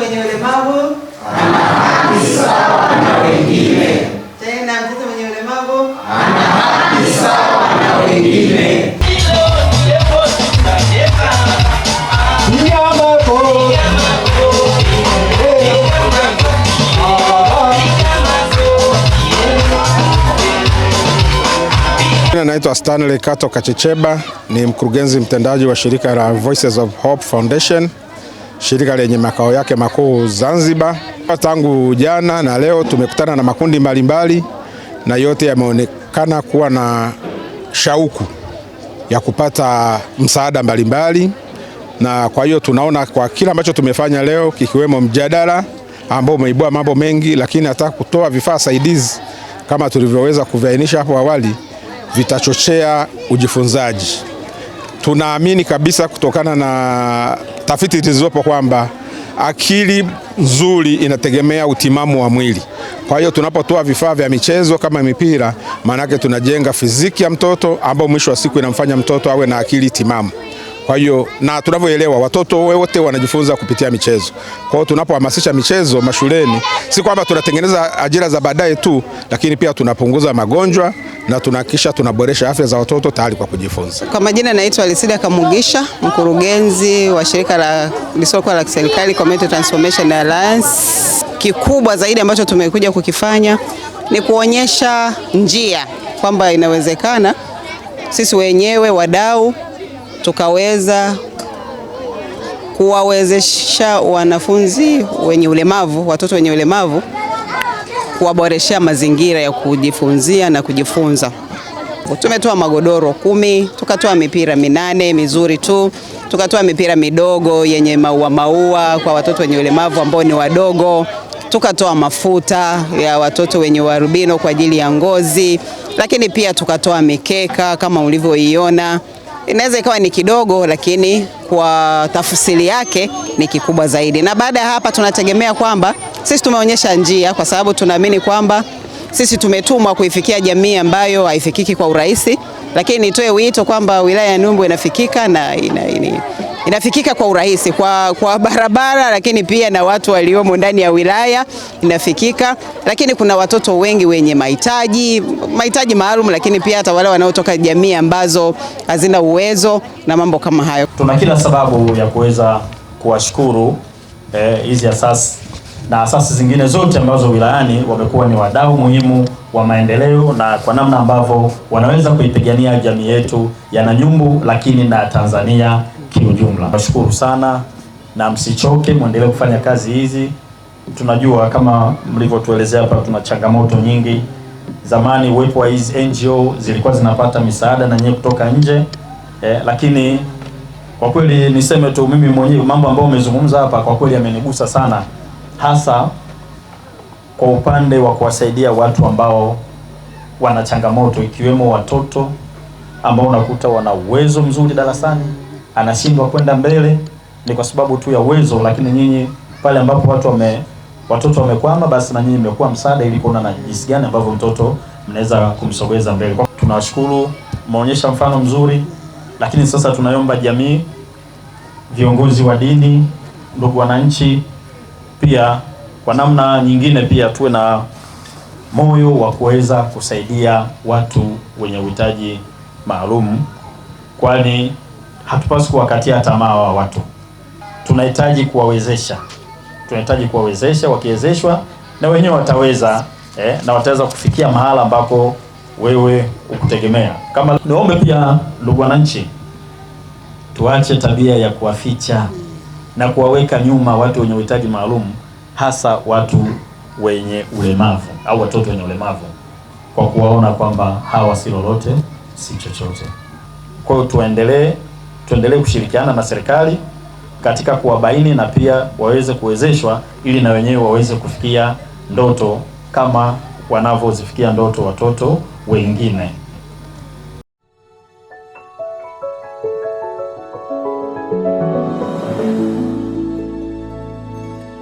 mwenye ulemavu ana haki sawa na wengine. Tena mtoto mwenye ulemavu ana haki sawa na wengine. Naitwa Stanley Kato Kachecheba, ni mkurugenzi mtendaji wa shirika la Voices of Hope Foundation, shirika lenye makao yake makuu Zanzibar. Tangu jana na leo tumekutana na makundi mbalimbali na yote yameonekana kuwa na shauku ya kupata msaada mbalimbali, na kwa hiyo tunaona kwa kila ambacho tumefanya leo, kikiwemo mjadala ambao umeibua mambo mengi, lakini hata kutoa vifaa saidizi kama tulivyoweza kuviainisha hapo awali vitachochea ujifunzaji. Tunaamini kabisa kutokana na tafiti zilizopo kwamba akili nzuri inategemea utimamu wa mwili. Kwa hiyo tunapotoa vifaa vya michezo kama mipira, maana yake tunajenga fiziki ya mtoto ambao mwisho wa siku inamfanya mtoto awe na akili timamu. Kwa hiyo na tunavyoelewa watoto wote wanajifunza kupitia michezo. Kwa hiyo tunapohamasisha michezo mashuleni, si kwamba tunatengeneza ajira za baadaye tu, lakini pia tunapunguza magonjwa na tunahakikisha tunaboresha afya za watoto tayari kwa kujifunza. Kwa majina naitwa Alisida Kamugisha, mkurugenzi wa shirika la lisiokuwa la kiserikali Community Transformation Alliance. Kikubwa zaidi ambacho tumekuja kukifanya ni kuonyesha njia kwamba inawezekana sisi wenyewe wadau tukaweza kuwawezesha wanafunzi wenye ulemavu, watoto wenye ulemavu, kuwaboreshea mazingira ya kujifunzia na kujifunza. Tumetoa magodoro 10, tukatoa mipira 8 mizuri tu, tukatoa mipira midogo yenye maua kwa watoto wenye ulemavu ambao ni wadogo, tukatoa mafuta ya watoto wenye uarubino kwa ajili ya ngozi, lakini pia tukatoa mikeka kama ulivyoiona. Inaweza ikawa ni kidogo, lakini kwa tafsiri yake ni kikubwa zaidi. Na baada ya hapa tunategemea kwamba sisi tumeonyesha njia, kwa sababu tunaamini kwamba sisi tumetumwa kuifikia jamii ambayo haifikiki kwa urahisi, lakini nitoe wito kwamba wilaya ya Numbu inafikika na inafikika kwa urahisi kwa barabara, lakini pia na watu waliomo ndani ya wilaya inafikika, lakini kuna watoto wengi wenye mahitaji maalum, lakini pia hata wale wanaotoka jamii ambazo hazina uwezo na mambo kama hayo. Tuna kila sababu ya kuweza kuwashukuru hizi asasi na asasi zingine zote ambazo wilayani wamekuwa ni wadau muhimu wa maendeleo na kwa namna ambavyo wanaweza kuipigania jamii yetu ya Nanyumbu, lakini na Tanzania kiujumla. Nashukuru sana na msichoke, muendelee kufanya kazi hizi. Tunajua kama mlivyotuelezea hapa tuna changamoto nyingi. Zamani uwepo wa hizi NGO zilikuwa zinapata misaada na nyewe kutoka nje, lakini kwa kweli niseme tu mimi mwenyewe mambo ambayo umezungumza hapa kwa kweli yamenigusa sana, hasa kwa upande wa kuwasaidia watu ambao wana changamoto, ikiwemo watoto ambao unakuta wana uwezo mzuri darasani, anashindwa kwenda mbele ni kwa sababu tu ya uwezo, lakini nyinyi pale ambapo watoto wamekwama, basi na nyinyi mmekuwa msaada ili kuona na jinsi gani ambavyo mtoto mnaweza kumsogeza mbele. Tunawashukuru, mmeonyesha mfano mzuri, lakini sasa tunaomba jamii, viongozi wa dini, ndugu wananchi, pia kwa namna nyingine pia tuwe na moyo wa kuweza kusaidia watu wenye uhitaji maalum, kwani hatupaswi kuwakatia tamaa wa watu. Tunahitaji kuwawezesha, wakiwezeshwa na wenyewe wataweza na wataweza kufikia mahala ambapo wewe ukutegemea. Kama niombe pia ndugu wananchi, tuache tabia ya kuwaficha na kuwaweka nyuma watu wenye uhitaji maalum, hasa watu wenye ulemavu au watoto wenye ulemavu, kwa kuwaona kwamba hawa si lolote, si chochote. Kwa hiyo tuendelee kushirikiana na serikali katika kuwabaini na pia waweze kuwezeshwa ili na wenyewe waweze kufikia ndoto kama wanavyozifikia ndoto watoto wengine.